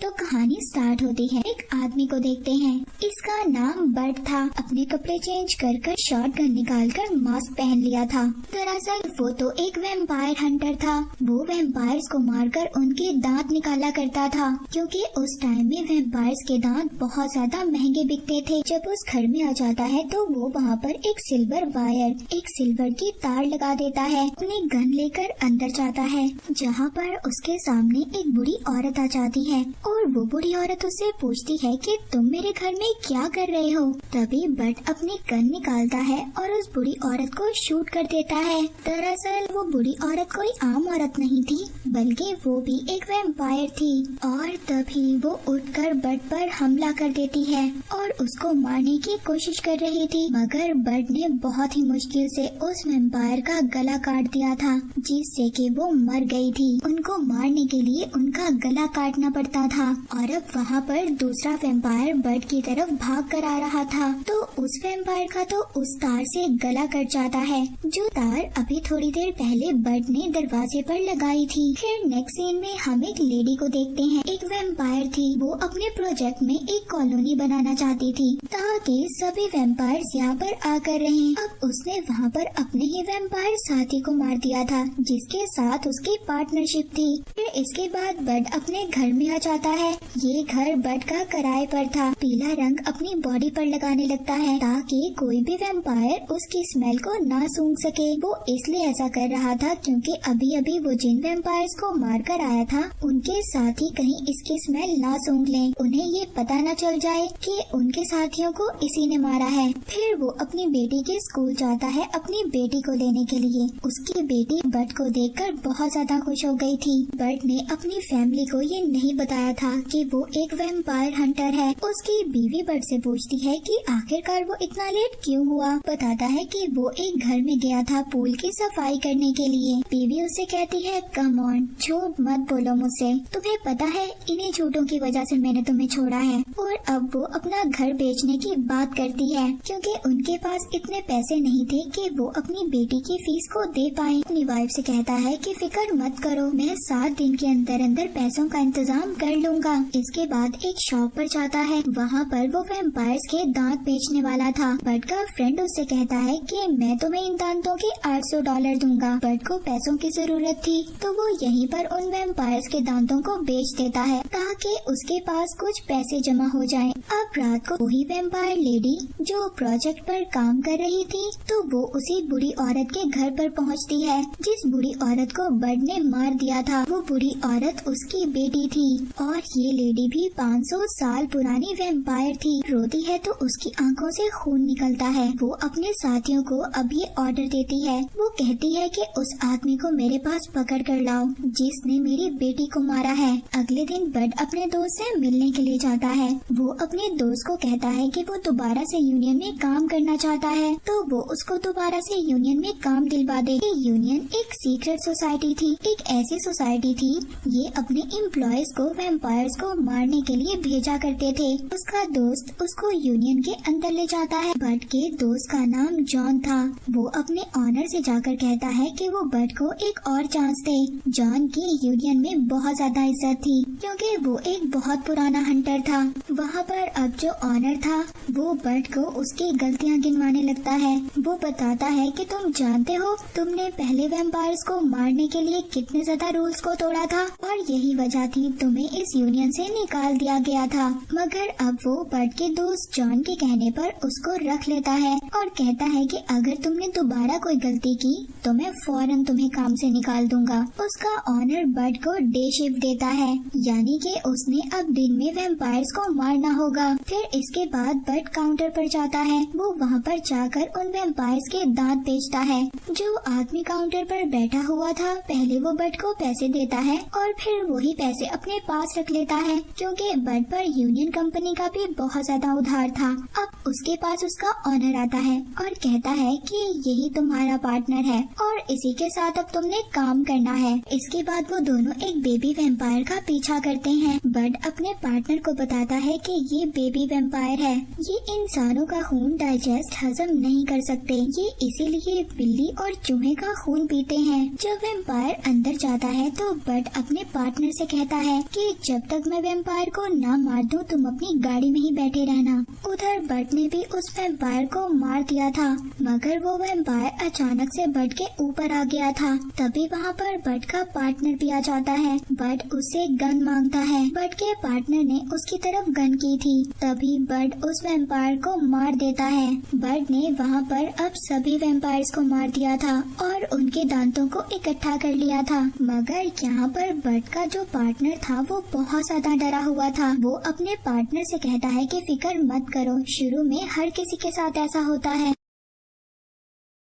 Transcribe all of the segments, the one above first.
तो कहानी स्टार्ट होती है। एक आदमी को देखते हैं, इसका नाम बट था। अपने कपड़े चेंज कर शॉटगन निकालकर मास्क पहन लिया था। दरअसल वो तो एक वैम्पायर हंटर था। वो वैम्पायर्स को मारकर उनके दांत निकाला करता था, क्योंकि उस टाइम में वैम्पायर्स के दांत बहुत ज्यादा महंगे बिकते थे। जब उस घर में आ जाता है तो वो वहाँ पर एक सिल्वर वायर, एक सिल्वर की तार लगा देता है। अपनी गन लेकर अंदर जाता है, जहाँ पर उसके सामने एक बूढ़ी औरत आ जाती है और वो बूढ़ी औरत उससे पूछती है कि तुम मेरे घर में क्या कर रहे हो। तभी बट अपनी गन निकालता है और उस बूढ़ी औरत को शूट कर देता है। दरअसल वो बूढ़ी औरत कोई आम औरत नहीं थी, बल्कि वो भी एक वैम्पायर थी। और तभी वो उठकर बट पर हमला कर देती है और उसको मारने की कोशिश कर रही थी, मगर बट ने बहुत ही मुश्किल से उस वैम्पायर का गला काट दिया था, जिससे कि वो मर गई थी। उनको मारने के लिए उनका गला काटना पड़ता था और अब वहाँ पर दूसरा वैम्पायर बट की तरफ भाग कर आ रहा था। तो उस वैम्पायर का तो उस तार से गला कट जाता है, जो तार अभी थोड़ी देर पहले बट ने दरवाजे पर लगाई थी। फिर नेक्स्ट सीन में हम एक लेडी को देखते हैं। एक वैम्पायर थी, वो अपने प्रोजेक्ट में एक कॉलोनी बनाना चाहती थी ताकि सभी वैम्पायर्स यहाँ पर आकर रहें। अब उसने वहाँ पर अपने ही वैम्पायर साथी को मार दिया था, जिसके साथ उसकी पार्टनरशिप थी। फिर इसके बाद बट अपने घर में आ जाता है। ये घर बट का किराए पर था। पीला रंग अपनी बॉडी पर लगाने लगता है ताकि कोई भी वैम्पायर उसकी स्मेल को ना सूंघ सके। वो इसलिए ऐसा कर रहा था क्योंकि अभी अभी वो जिन वैम्पायर्स को मार कर आया था, उनके साथी कहीं इसकी स्मेल ना सूंघ लें, उन्हें ये पता न चल जाए कि उनके साथियों को इसी ने मारा है। फिर वो अपनी बेटी के स्कूल जाता है अपनी बेटी को लेने के लिए। उसकी बेटी बट को देखकर बहुत ज्यादा खुश हो गई थी। बट ने अपनी फैमिली को ये नहीं बताया था कि वो एक वैम्पायर हंटर है। उसकी बीवी बट से पूछती है कि आखिरकार वो इतना लेट क्यों हुआ। बताता है कि वो एक घर में गया था पूल की सफाई करने के लिए। बीवी उससे कहती है, कम ऑन, झूठ मत बोलो मुझसे, तुम्हें पता है इन्हीं झूठों की वजह से मैंने तुम्हें छोड़ा है। और अब वो अपना घर बेचने की बात करती है, क्योंकि उनके पास इतने पैसे नहीं थे कि वो अपनी बेटी की फीस को दे पाए। अपनी वाइफ से कहता है कि फिक्र मत करो, मैं 7 दिन के अंदर अंदर पैसों का इंतजाम कर लूँगा। इसके बाद एक शॉप पर जाता है। वहाँ पर वो वैम्पायर्स के दांत बेचने वाला था। बट का फ्रेंड उससे कहता है कि मैं तुम्हें इन दांतों के $800 दूंगा। बट को पैसों की जरूरत थी, तो वो यहीं पर उन वैम्पायर्स के दांतों को बेच देता है ताकि उसके पास कुछ पैसे जमा हो जाएं। अब रात को वही वैम्पायर लेडी जो प्रोजेक्ट पर काम कर रही थी, तो वो उसी बूढ़ी औरत के घर पर पहुंचती है, जिस बूढ़ी औरत को बट ने मार दिया था। वो बूढ़ी औरत उसकी बेटी थी और ये लेडी भी 500 साल पुरानी वैम्पायर थी। रोती है तो उसकी आंखों से खून निकलता है। वो अपने साथियों को अब ये ऑर्डर देती है। वो कहती है कि उस आदमी को मेरे पास पकड़ कर लाओ जिसने मेरी बेटी को मारा है। अगले दिन बट अपने दोस्त से मिलने के लिए जाता है। वो अपने दोस्त को कहता है कि वो दोबारा से यूनियन में काम करना चाहता है, तो वो उसको दोबारा से यूनियन में काम दिलवा दे। ये यूनियन एक सीक्रेट सोसाइटी थी, एक ऐसी सोसाइटी थी ये अपने एम्प्लॉयज को वैम्पायर्स को मारने के लिए भेजा करते थे। उसका दोस्त उसको यूनियन के अंदर ले जाता है। बट के दोस्त का नाम जॉन था। वो अपने ऑनर से जाकर कहता है कि वो बट को एक और चांस दे। जॉन की यूनियन में बहुत ज्यादा इज्जत थी, क्योंकि वो एक बहुत पुराना हंटर था। वहाँ पर अब जो ऑनर था वो बट को उसकी गलतियाँ गिनवाने लगता है। वो बताता है कि तुम जानते हो तुमने पहले वैम्पायर्स को मारने के लिए कितने ज्यादा रूल्स को तोड़ा था और यही वजह थी तुम्हें इस यूनियन से निकाल दिया गया था। मगर अब वो बट के दोस्त जॉन के कहने पर उसको रख लेता है और कहता है कि अगर तुमने दोबारा कोई गलती की तो मैं फौरन तुम्हें काम से निकाल दूंगा। उसका ऑनर बट को डे शिफ्ट देता है, यानी कि उसने अब दिन में वैम्पायर्स को मारना होगा। फिर इसके बाद बट काउंटर पर जाता है। वो वहाँ पर जाकर उन वैम्पायर्स के दांत बेचता है। जो आदमी काउंटर पर बैठा हुआ था पहले वो बट को पैसे देता है और फिर वही पैसे अपने पास रख लेता है, क्योंकि बट पर यूनियन कंपनी का भी बहुत ज्यादा उधार था। अब उसके पास उसका ऑनर आता है और कहता है कि यही तुम्हारा पार्टनर है और इसी के साथ अब तुमने काम करना है। इसके बाद वो दोनों एक बेबी वैम्पायर का पीछा करते हैं। बट अपने पार्टनर को बताता है कि ये बेबी वैम्पायर है, ये इंसानों का खून डाइजेस्ट हजम नहीं कर सकते, ये इसीलिए बिल्ली और चूहे का खून पीते हैं। जब वैम्पायर अंदर जाता है तो बट अपने पार्टनर से कहता है कि जब तक मैं वैम्पायर को ना मार दूं तुम अपनी गाड़ी में ही बैठे रहना। उधर बट ने भी उस वैम्पायर को मार दिया था, मगर वो वैम्पायर अचानक से बट के ऊपर आ गया था। तभी वहाँ पर बट का पार्टनर भी आ जाता है। बट उससे गन मांगता है। बट के पार्टनर ने उसकी तरफ गन की थी, तभी बट उस वैम्पायर को मार देता है। बट ने वहाँ पर अब सभी वैम्पायर्स को मार दिया था और उनके दांतों को इकट्ठा कर लिया था। मगर यहाँ पर बट का जो पार्टनर था वो बहुत ज्यादा डरा हुआ था। वो अपने पार्टनर से कहता है कि फिक्र मत करो, शुरू में हर किसी के साथ ऐसा होता है।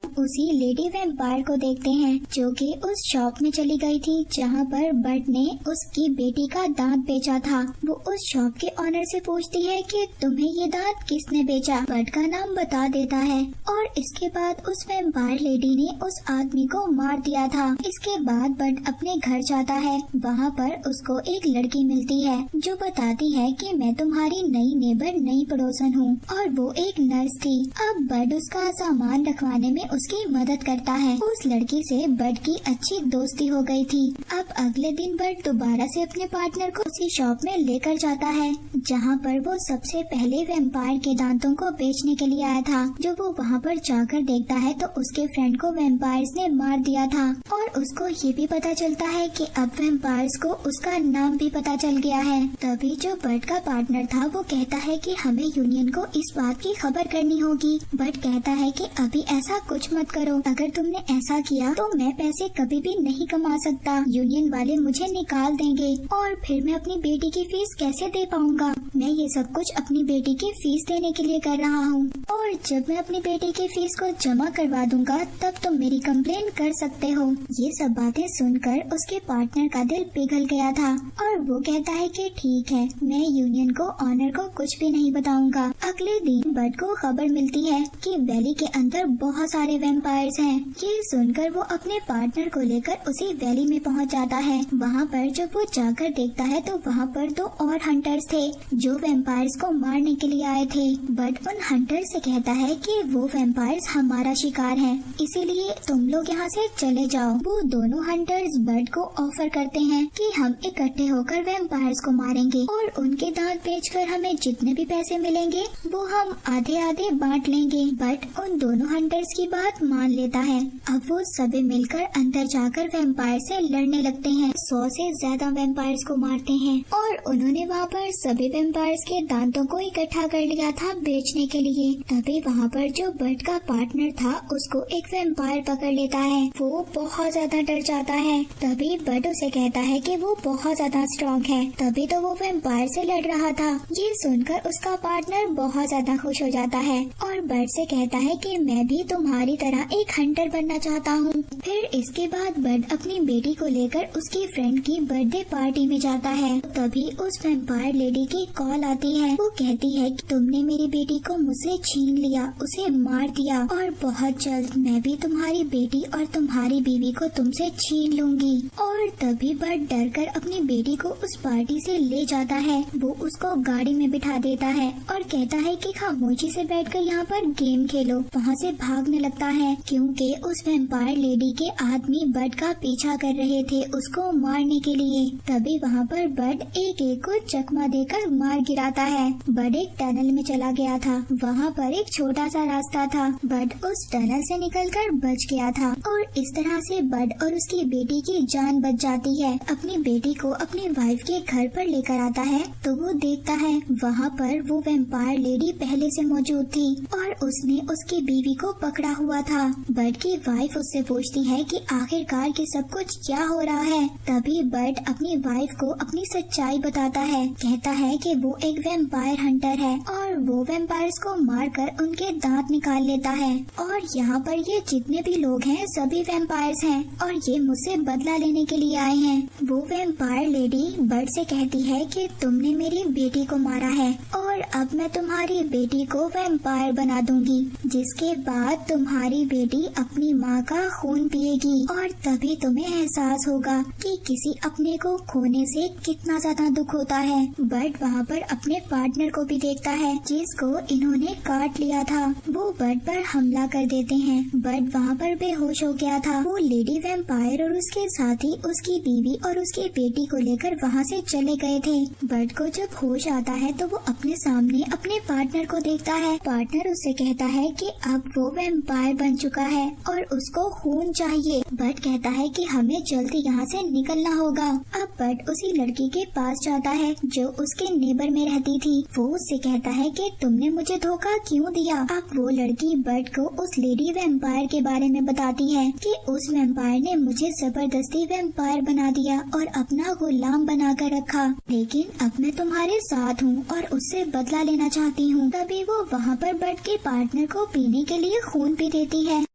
उसी लेडी वैम्पायर को देखते हैं जो कि उस शॉप में चली गई थी जहाँ पर बट ने उसकी बेटी का दांत बेचा था। वो उस शॉप के ऑनर से पूछती है कि तुम्हें ये दांत किसने बेचा। बट का नाम बता देता है और इसके बाद उस वैम्पायर लेडी ने उस आदमी को मार दिया था। इसके बाद बट अपने घर जाता है। वहाँ पर उसको एक लड़की मिलती है जो बताती है कि मैं तुम्हारी नई नेबर, नई पड़ोसन हूँ, और वो एक नर्स थी। अब बट उसका सामान रखवाने में उसकी मदद करता है। उस लड़की से बट की अच्छी दोस्ती हो गई थी। अब अगले दिन बट दोबारा से अपने पार्टनर को उसी शॉप में लेकर जाता है जहाँ पर वो सबसे पहले वैम्पायर के दांतों को बेचने के लिए आया था। जो वो वहाँ पर जाकर देखता है तो उसके फ्रेंड को वैम्पायर्स ने मार दिया था और उसको ये भी पता चलता है कि अब वैम्पायर्स को उसका नाम भी पता चल गया है। तभी जो बट का पार्टनर था वो कहता है कि हमें यूनियन को इस बात की खबर करनी होगी। बट कहता है कि अभी ऐसा कुछ मत करो, अगर तुमने ऐसा किया तो मैं पैसे कभी भी नहीं कमा सकता। यूनियन वाले मुझे निकाल देंगे और फिर मैं अपनी बेटी की फीस कैसे दे पाऊंगा। मैं ये सब कुछ अपनी बेटी की फीस देने के लिए कर रहा हूँ और जब मैं अपनी बेटी की फीस को जमा करवा दूंगा तब तुम मेरी कंप्लेन कर सकते हो। ये सब बातें सुनकर उसके पार्टनर का दिल पिघल गया था और वो कहता है कि ठीक है, मैं यूनियन को ऑनर को कुछ भी नहीं बताऊंगा। अगले दिन बट को खबर मिलती है कि वैली के अंदर बहुत सारे वैम्पायर्स हैं। ये सुनकर वो अपने पार्टनर को लेकर उसी वैली में पहुंच जाता है। वहाँ पर जब वो जाकर देखता है तो वहाँ पर 2 और हंटर्स थे जो वैम्पायर्स को मारने के लिए आए थे। बट उन हंटर्स से कहता है कि वो वैम्पायर्स हमारा शिकार हैं, इसीलिए तुम लोग यहाँ से चले जाओ। वो दोनों हंटर्स बट को ऑफर करते हैं कि हम इकट्ठे होकर वैम्पायर्स को मारेंगे और उनके दांत बेचकर हमें जितने भी पैसे मिलेंगे वो हम आधे आधे बांट लेंगे। बट उन दोनों हंटर्स की बात मान लेता है। अब वो सभी मिलकर अंदर जाकर वैम्पायर से लड़ने लगते हैं। 100 से ज्यादा वैम्पायर्स को मारते हैं और उन्होंने वहाँ पर सभी वैम्पायर्स के दांतों को इकट्ठा कर लिया था बेचने के लिए। तभी वहाँ पर जो बट का पार्टनर था उसको एक वैम्पायर पकड़ लेता है। वो बहुत ज्यादा डर जाता है। तभी बट उसे कहता है कि वो बहुत ज्यादा स्ट्रॉन्ग है, तभी तो वो वैम्पायर से लड़ रहा था। ये सुनकर उसका पार्टनर बहुत ज्यादा खुश हो जाता है और बट से कहता है कि मैं भी तुम्हारी तरह एक हंटर बनना चाहता हूँ। फिर इसके बाद बट अपनी बेटी को लेकर उसकी फ्रेंड की बर्थडे पार्टी में जाता है। तभी उस वैम्पायर लेडी की कॉल आती है। वो कहती है कि तुमने मेरी बेटी को मुझसे छीन लिया, उसे मार दिया और बहुत जल्द मैं भी तुम्हारी बेटी और तुम्हारी बीवी को तुमसे छीन लूंगी। और तभी बट डर कर अपनी बेटी को उस पार्टी से ले जाता है। वो उसको गाड़ी में बिठा देता है और कहता है कि खामोशी से बैठकर यहाँ पर गेम खेलो। वहाँ से भागने लगता है क्योंकि उस वैम्पायर लेडी के आदमी बट का पीछा कर रहे थे उसको मारने के लिए। तभी वहाँ पर बट एक एक को चकमा देकर मार गिराता है। बट एक टनल में चला गया था। वहाँ पर एक छोटा सा रास्ता था। बट उस टनल से निकलकर बच गया था और इस तरह से बट और उसकी बेटी की जान बच जाती है। अपनी बेटी को अपनी वाइफ के घर पर लेकर आता है तो वो देखता है वहाँ पर वो वैम्पायर लेडी पहले से मौजूद थी और उसने उसकी बीवी को पकड़ा हुआ था। बट की वाइफ उससे पूछती है कि आखिरकार ये सब कुछ क्या हो रहा है। तभी बट अपनी वाइफ को अपनी सच्चाई बताता है। कहता है कि वो एक वैम्पायर हंटर है और वो वैम्पायर्स को मारकर उनके दांत निकाल लेता है और यहाँ पर ये जितने भी लोग हैं सभी वैम्पायर्स हैं और ये मुझसे बदला लेने के लिए आए हैं। वो वैम्पायर लेडी बट से कहती है कि तुमने मेरी बेटी को मारा है और अब मैं तुम्हारी बेटी को वैम्पायर बना दूंगी, जिसके बाद तुम्हारी तुम्हारी बेटी अपनी माँ का खून पिएगी और तभी तुम्हें एहसास होगा कि किसी अपने को खोने से कितना ज्यादा दुख होता है। बट वहाँ पर अपने पार्टनर को भी देखता है जिसको इन्होंने काट लिया था। वो बट पर हमला कर देते हैं। बट वहाँ पर बेहोश हो गया था। वो लेडी वैम्पायर और उसके साथी उसकी बीवी और उसकी बेटी को लेकर वहाँ से चले गए थे। बट को जब होश आता है तो वो अपने सामने अपने पार्टनर को देखता है। पार्टनर उससे कहता है कि अब वो वैम्पायर बन चुका है और उसको खून चाहिए। बट कहता है कि हमें जल्दी यहाँ से निकलना होगा। अब बट उसी लड़की के पास जाता है जो उसके नेबर में रहती थी। वो उससे कहता है कि तुमने मुझे धोखा क्यों दिया। अब वो लड़की बट को उस लेडी वैम्पायर के बारे में बताती है कि उस वैम्पायर ने मुझे जबरदस्ती वैम्पायर बना दिया और अपना गुलाम बनाकर रखा, लेकिन अब मैं तुम्हारे साथ हूँ और उससे बदला लेना चाहती हूँ। तभी वो वहाँ पर बट के पार्टनर को पीने के लिए खून पी देती है।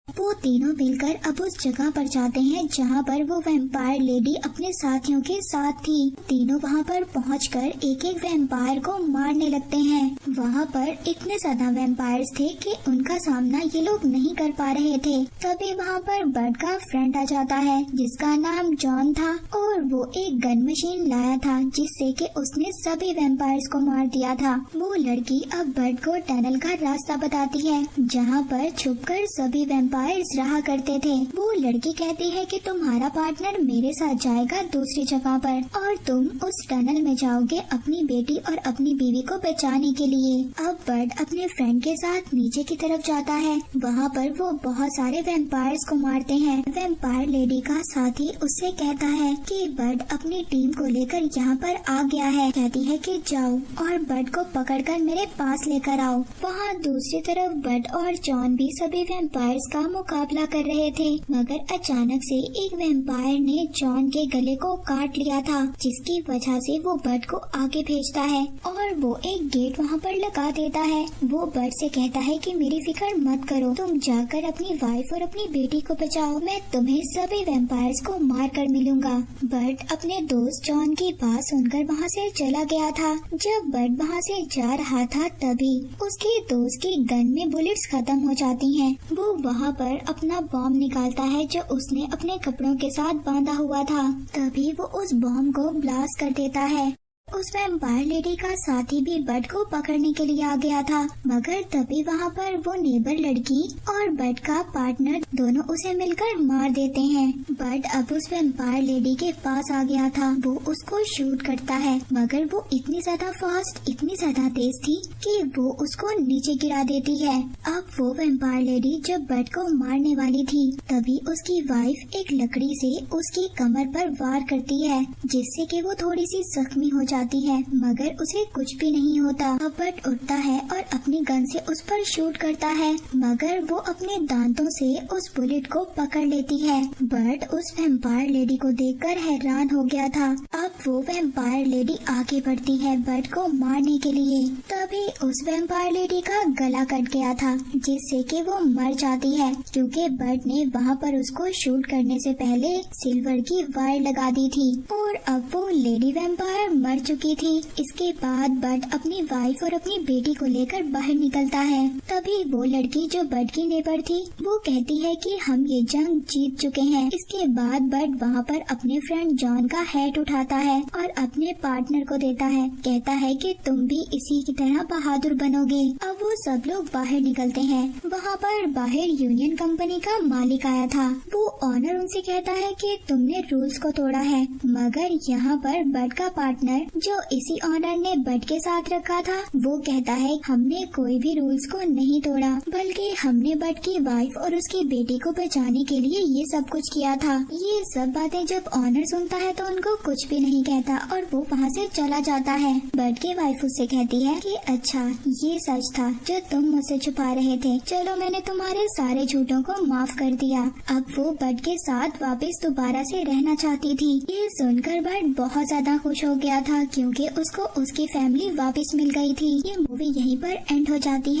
वो तीनों मिलकर अब उस जगह पर जाते हैं जहाँ पर वो वैम्पायर लेडी अपने साथियों के साथ थी। तीनों वहाँ पर पहुंचकर एक एक वैम्पायर को मारने लगते हैं। वहाँ पर इतने ज्यादा वैम्पायर्स थे कि उनका सामना ये लोग नहीं कर पा रहे थे। तभी वहाँ पर बट का फ्रेंड आ जाता है जिसका नाम जॉन था और वो एक गन मशीन लाया था जिससे कि उसने सभी वैम्पायर्स को मार दिया था। वो लड़की अब बट को टनल का रास्ता बताती है जहाँ पर छुपकर सभी वैम्पायर्स रहा करते थे। वो लड़की कहती है कि तुम्हारा पार्टनर मेरे साथ जाएगा दूसरी जगह पर और तुम उस टनल में जाओगे अपनी बेटी और अपनी बीवी को बचाने के लिए। अब बट अपने फ्रेंड के साथ नीचे की तरफ जाता है। वहाँ पर वो बहुत सारे वैम्पायर्स को मारते हैं। वैम्पायर लेडी का साथी उससे कहता है कि बट अपनी टीम को लेकर यहाँ पर आ गया है। कहती है कि जाओ और बट को पकड़कर मेरे पास लेकर आओ। वहाँ दूसरी तरफ बट और जॉन भी सभी वैम्पायर्स का मुकाबला कर रहे थे, मगर अचानक से एक वैम्पायर ने जॉन के गले को काट लिया था जिसकी वजह से वो बट को आगे भेजता है और वो एक गेट वहाँ पर लगा देता है। वो बट से कहता है कि मेरी फिक्र मत करो, तुम जाकर अपनी वाइफ और अपनी बेटी को बचाओ, मैं तुम्हें सभी वैम्पायर्स को मार कर मिलूंगा। बट अपने दोस्त जॉन की बात सुनकर वहाँ से चला गया था। जब बट वहाँ से जा रहा था तभी उसके दोस्त की गन में बुलेट्स खत्म हो जाती हैं। वो वहाँ पर अपना बॉम्ब निकालता है जो उसने अपने कपड़ों के साथ बांधा हुआ था। तभी वो उस बॉम्ब को ब्लास्ट कर देता है। उस वैम्पायर लेडी का साथी भी बट को पकड़ने के लिए आ गया था, मगर तभी वहाँ पर वो नेबर लड़की और बट का पार्टनर दोनों उसे मिलकर मार देते हैं। बट अब उस वैम्पायर लेडी के पास आ गया था। वो उसको शूट करता है, मगर वो इतनी ज्यादा फास्ट, इतनी ज्यादा तेज थी कि वो उसको नीचे गिरा देती है। अब वो वैम्पायर लेडी जब बट को मारने वाली थी तभी उसकी वाइफ एक लकड़ी से उसकी कमर पर वार करती है जिससे कि वो थोड़ी सी जख्मी हो जाती है, मगर उसे कुछ भी नहीं होता। अब बट उठता है और अपनी गन से उस पर शूट करता है, मगर वो अपने दांतों से उस बुलेट को पकड़ लेती है। बट उस वैम्पायर लेडी को देखकर हैरान हो गया था। अब वो वैम्पायर लेडी आगे बढ़ती है बट को मारने के लिए। तभी उस वैम्पायर लेडी का गला कट गया था जिससे कि वो मर जाती है, क्योंकि बट ने वहाँ पर उसको शूट करने से पहले सिल्वर की वायर लगा दी थी और अब वो लेडी वैम्पायर मर चुकी थी। इसके बाद बट अपनी वाइफ और अपनी बेटी को लेकर बाहर निकलता है। तभी वो लड़की जो बट की नेबर थी वो कहती है कि हम ये जंग जीत चुके हैं। इसके बाद बट वहाँ पर अपने फ्रेंड जॉन का हैट उठाता है और अपने पार्टनर को देता है। कहता है कि तुम भी इसी की तरह बहादुर बनोगे। अब वो सब लोग बाहर निकलते हैं। वहाँ पर बाहर यूनियन कंपनी का मालिक आया था। वो ऑनर उनसे कहता है कि तुमने रूल्स को तोड़ा है, मगर यहाँ पर बट का पार्टनर जो इसी ऑनर ने बट के साथ रखा था वो कहता है हमने कोई भी रूल्स को नहीं तोड़ा, बल्कि हमने बट की वाइफ और उसकी बेटी को बचाने के लिए ये सब कुछ किया था। ये सब बातें जब ऑनर सुनता है तो उनको कुछ भी नहीं कहता और वो वहाँ से चला जाता है। बट की वाइफ उससे कहती है कि अच्छा ये सच था जो तुम मुझसे छुपा रहे थे, चलो मैंने तुम्हारे सारे झूठों को माफ कर दिया। अब वो बट के साथ वापस दोबारा से रहना चाहती थी। ये सुनकर बट बहुत ज्यादा खुश हो गया था क्योंकि उसको उसकी फैमिली वापस मिल गई थी। ये मूवी यहीं पर एंड हो जाती है।